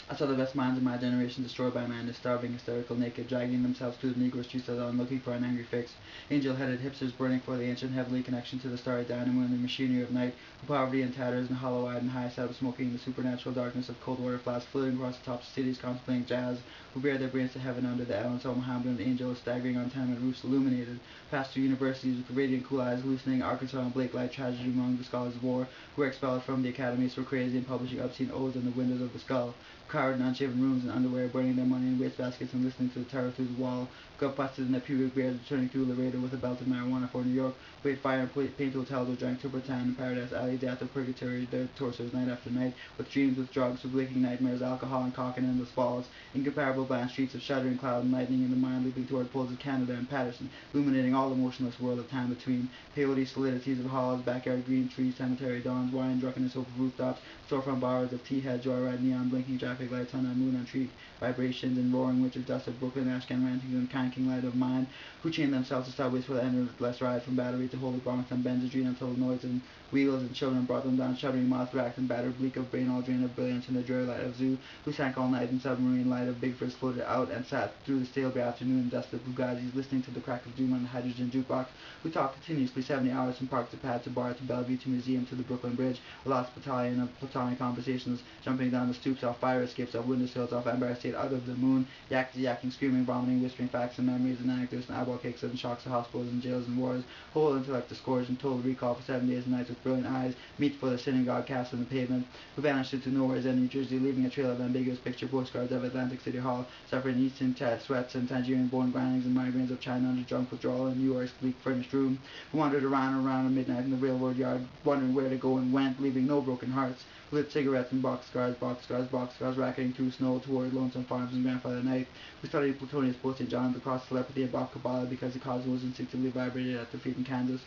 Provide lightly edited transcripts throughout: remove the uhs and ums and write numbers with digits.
I saw the best minds of my generation destroyed by man, starving, hysterical, naked, dragging themselves through the Negro streets as on looking for an angry fix. Angel-headed hipsters burning for the ancient heavenly connection to the starry dynamo and the machinery of night, who poverty and tatters and hollow-eyed and high-set smoking the supernatural darkness of cold water flasks flitting across the tops of cities contemplating jazz, who bear their brains to heaven under the Allen Ginsberg angels staggering on tenement roofs illuminated, passed through universities with radiant cool eyes hallucinating Arkansas and Blake like tragedy among the scholars of war, who were expelled from the academies for crazy and publishing obscene odes on the windows of the skull, cowed in unshaven rooms and underwear, burning their money in wastebaskets and listening to the terror through the wall, got busted in their pubic beards returning through Laredo with a belt of marijuana for New York, wait fire and paint hotels or drank turpentine in Paradise Alley, death of purgatory, their torsos night after night, with dreams, with drugs, with waking nightmares, alcohol and cock and endless falls, incomparable bland streets of shuddering cloud and lightning in the mind leaping toward poles of Canada and Patterson, illuminating all the motionless world of time between, peyote solidities of halls, backyard green trees, cemetery dawns, wine, drunkenness over rooftops, storefront bars of tea head, joyride, neon, blinking traffic lights on a moon on tree, vibrations and roaring winter dust of Brooklyn, Ashcan, rantings and Kanking light of mine, who chained themselves to subways for the endless ride from Battery to Holy Bronx and Benzedrine until the noise and wheels and children brought them down, shuddering, moth-racked and battered, bleak of brain, all drained of brilliance in the dreary light of zoo, who sank all night in submarine light of Bigfords floated out and sat through the stale grey afternoon dust of Bugazis, listening to the crack of doom on the hydrogen jukebox, who talked continuously 70 hours from park to pad to bar to Bellevue to museum to the Brooklyn Bridge, a lost battalion of platonic conversations, jumping down the stoops, off fire escapes, off windowsills, off Empire State, out of the moon, yakking, screaming, vomiting, whispering facts and memories and anecdotes and eyeball cakes and shocks of hospitals and jails and wars, whole intellect disgorged and total recall for 7 days and nights with brilliant eyes, meet for the synagogue cast on the pavement, who vanished into nowheres in New Jersey, leaving a trail of ambiguous picture postcards of Atlantic City Hall, suffering Eastern sweats and Tangerine-born grindings and migraines of China under drunk withdrawal in New York's bleak furnished room, who wandered around and around at midnight in the railroad yard, wondering where to go and went, leaving no broken hearts, who lit cigarettes and boxcars, racketing through snow toward lonesome farms and grandfather night, who studied Plutonius post St. John's across telepathy and Bach Kabbalah because the cosmos instinctively vibrated at their feet in Kansas,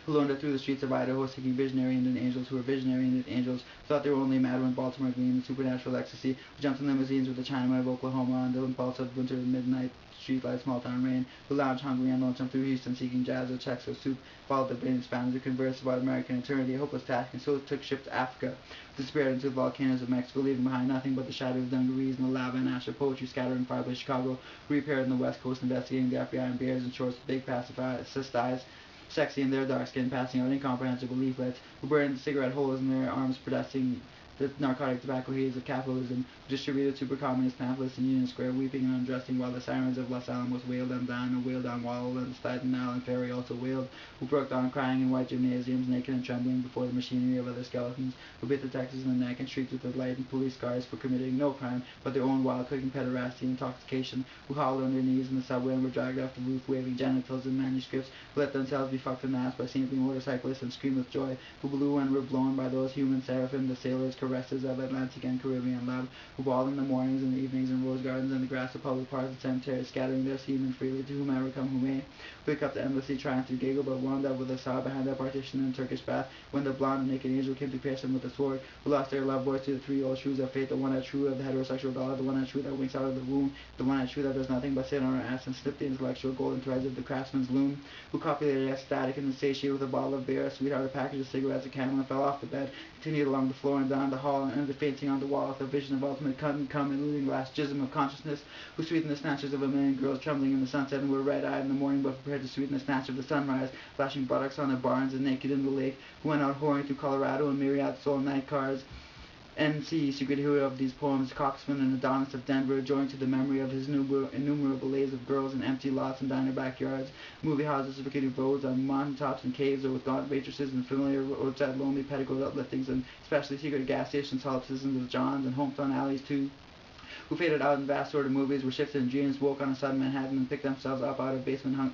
who learned it through the streets of Idaho, seeking visionary Indian angels who were visionary Indian angels, thought they were only mad when Baltimore gleamed in supernatural ecstasy, who jumped in limousines with the Chinaman of Oklahoma on the impulse of winter midnight streetlight, small town rain, who lounged hungry and lonesome through Houston seeking jazz or checks or soup, followed the brain spans to converse about American eternity, a hopeless task, and so took ship to Africa, disappeared into the volcanoes of Mexico, leaving behind nothing but the shadow of dungarees and the lava and ash of poetry scattered in fireplace Chicago, who reappeared on the West Coast investigating the FBI and bears and shorts with big pacifist eyes, sexy in their dark skin, passing out incomprehensible leaflets, who burned cigarette holes in their arms, protesting the narcotic tobacco haze of capitalism, who distributed super communist pamphlets in Union Square, weeping and undressing while the sirens of Los Alamos wailed them down and wailed down Wall and Staten Island Ferry also wailed, who broke down crying in white gymnasiums, naked and trembling before the machinery of other skeletons, who bit the Texans in the neck and shrieked with the light and police cars for committing no crime but their own wild cooking pederasty and intoxication, who howled on their knees in the subway and were dragged off the roof waving genitals and manuscripts, who let themselves be fucked in the ass by saintly motorcyclists and screamed with joy, who blew and were blown by those human seraphim, the sailors' caresses of Atlantic and Caribbean love, who bawled in the mornings and the evenings in rose gardens and the grass of public parks and cemeteries, scattering their semen freely to whomever come who may, who wake up to endlessly trying to giggle but wound up with a sob behind their partition in a Turkish bath when the blonde and naked angel came to pierce them with a sword, who lost their love voice to the three old shrews of fate, the one-eyed shrew of the heterosexual dollar, the one-eyed shrew that winks out of the womb, the one-eyed shrew that does nothing but sit on her ass and snip the intellectual golden threads of the craftsman's loom, who copulated ecstatic and insatiate with a bottle of beer, a sweetheart, a package of cigarettes, a candle, and fell off the bed, continued along the floor and down the hall, and ended fainting on the wall with a vision of ultimate cut and come and looting last jism of consciousness, who sweetened the snatches of a million girls trembling in the sunset and were red-eyed in the morning but prepared to sweeten the snatch of the sunrise, flashing buttocks on their barns and naked in the lake, who went out whoring through Colorado in myriad soul night cars. N.C. secret hero of these poems, Coxman and Adonis of Denver, joined to the memory of his innumerable lays of girls in empty lots and diner backyards, movie houses, rickety roads on mountain tops and caves, or with gaunt waitresses and familiar roadside lonely petticoat upliftings and especially secret gas stations, solipsisms of Johns and hometown alleys too, who faded out in vast sort of movies, were shifted in dreams, woke on a sudden Manhattan and picked themselves up out of basements hung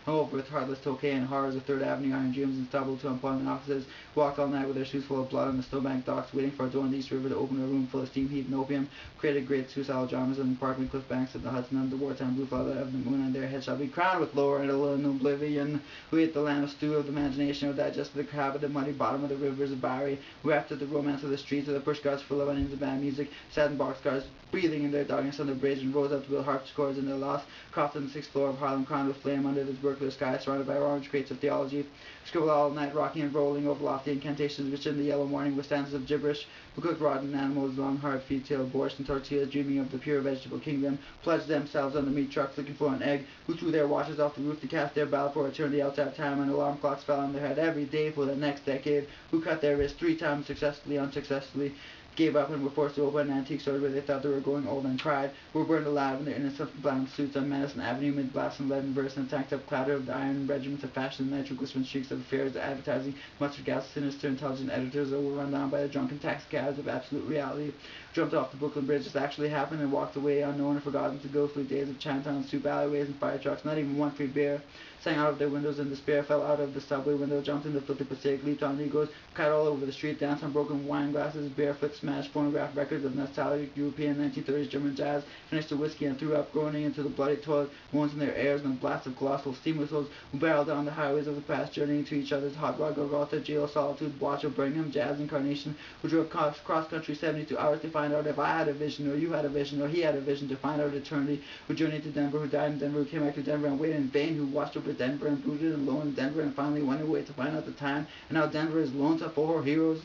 over with heartless tokay and horrors of Third Avenue iron dreams and stumbled to employment offices, walked all night with their shoes full of blood on the snowbank docks, waiting for a door in the East River to open a room full of steam heat and opium, created great suicidal dramas on the apartment cliff banks of the Hudson under the wartime blue flood of the moon, and their heads shall be crowned with laurel and oblivion, who ate the lamb stew of the imagination, or digested the crab at the muddy bottom of the rivers of Barry, who after the romance of the streets of the pushcarts full of onions and bad music, sat in boxcars, breathing in their darkness on the bridge, and rose up to build harpsichords in their lost, crossed on the 6th floor of Harlem, crowned with flame under the Berkeley sky, surrounded by orange crates of theology, scribbled all night, rocking and rolling over lofty incantations which in the yellow morning with stanzas of gibberish, who cooked rotten animals, long hard feet, tail, borscht, and tortillas, dreaming of the pure vegetable kingdom, pledged themselves on the meat trucks looking for an egg, who threw their watches off the roof to cast their ballot for eternity outside time, and alarm clocks fell on their head every day for the next decade, who cut their wrists 3 times successfully, unsuccessfully, gave up and were forced to open an antique store where they thought they were growing old and cried, were burned alive in their innocent brown suits on Madison Avenue amid blasts and leaden verse and tanked up clatter of the iron regiments of fashion and nitroglicerin streaks of affairs, advertising, mustard gas, sinister, intelligent editors that were run down by the drunken taxicabs of absolute reality, jumped off the Brooklyn Bridge. This actually happened and walked away unknown and forgotten to ghostly days of Chinatown, soup alleyways, and fire trucks. Not even one free beer. Sang out of their windows in despair, fell out of the subway window, jumped in the filthy Passaic, leaped on Negroes, cut all over the street, danced on broken wine glasses, barefoot, smashed phonograph records of nostalgic European 1930s German jazz, finished the whiskey and threw up, groaning into the bloody toilet, wounds in their airs and blasts of colossal steam whistles, who barreled down the highways of the past, journeying to each other's hot rod, Golgotha, jail, solitude, watch of Birmingham, jazz incarnation, who drove cross-country 72 hours to find out if I had a vision, or you had a vision, or he had a vision to find out eternity, who journeyed to Denver, who died in Denver, who came back to Denver and waited in vain, who watched over Denver and brooded alone in Denver and finally went away to find out the time, and now Denver is lone to 4 heroes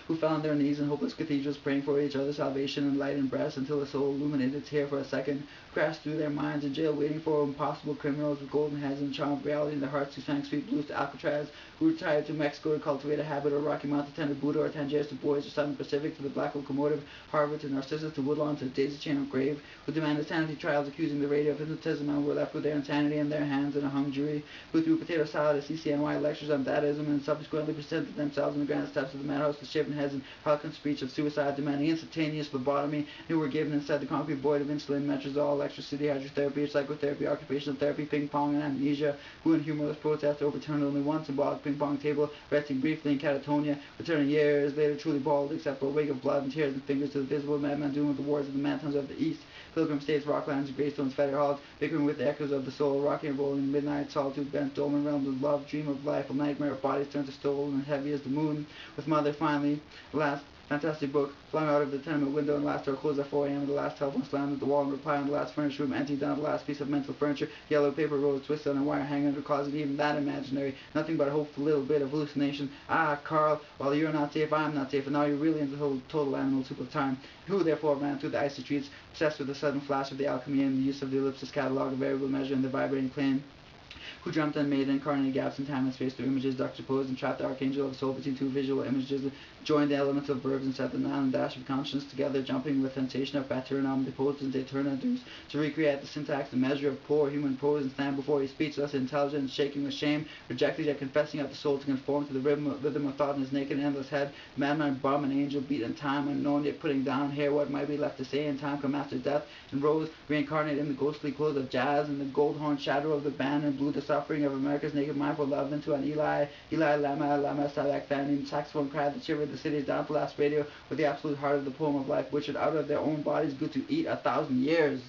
who fell on their knees in hopeless cathedrals praying for each other's salvation and light and breast until the soul illuminated its hair for a second, crashed through their minds in jail waiting for impossible criminals with golden heads and charm of reality in their hearts who sang sweet blues to Alcatraz, who retired to Mexico to cultivate a habit, or Rocky Mountain to tend to Buddha, or Tangiers to Boys, or Southern Pacific to the Black Locomotive, Harvard to Narcissus to Woodlawn to Daisy Chain of Grave, who demanded sanity trials accusing the radio of hypnotism and were left with their insanity in their hands in a hung jury, who threw potato salad at CCNY lectures on Dadaism and subsequently presented themselves on the grand steps of the madhouse with shaven heads and Falcon speech of suicide demanding instantaneous lobotomy, who were given inside the concrete void of insulin, metrazole, electricity, hydrotherapy, psychotherapy, occupational therapy, ping pong, and amnesia, who in humorless protest overturned only one symbolic ping pong table, resting briefly in catatonia, returning years later truly bald except for a wake of blood and tears and fingers to the visible madman doomed with the wards of the mountains of the east, pilgrim states, rocklands, greystones, fetter halls, bickering with the echoes of the soul, rocking and rolling in midnight, solitude, bent, dolmen realms of love, dream of life, a nightmare of bodies turned to stone and heavy as the moon, with mother finally, last fantastic book flung out of the tenement window and last door closed at 4 a.m. and the last telephone slammed at the wall and reply on the last furnished room, emptied down the last piece of mental furniture, yellow paper roll twisted on a wire hanging under the closet, even that imaginary, nothing but a hopeful little bit of hallucination. Ah, Carl, while you're not safe, I'm not safe, and now you're really into the total animal soup of time, who therefore ran through the icy streets, obsessed with the sudden flash of the alchemy and the use of the ellipsis catalog of variable measure and the vibrating plane, who dreamt and made incarnated gaps in time and space through images, juxtaposed and trapped the archangel of the soul between 2 visual images, joined the elements of verbs and set the noun and dash of conscience together, jumping with sensation of paternum, deposed and eternadus, to recreate the syntax and measure of poor human prose and stand before his speechless, intelligent, and shaking with shame, rejected yet confessing of the soul to conform to the rhythm of thought in his naked endless head, madman, bum, and angel beat in time, unknown yet putting down here what might be left to say in time come after death, and rose, reincarnated in the ghostly clothes of jazz and the gold horn shadow of the band, and blew the suffering of America's naked mind for love into an Eli Lama, Salak Fanning, saxophone cried that shivered the city's down to last radio with the absolute heart of the poem of life, which had out of their own bodies good to eat 1,000 years.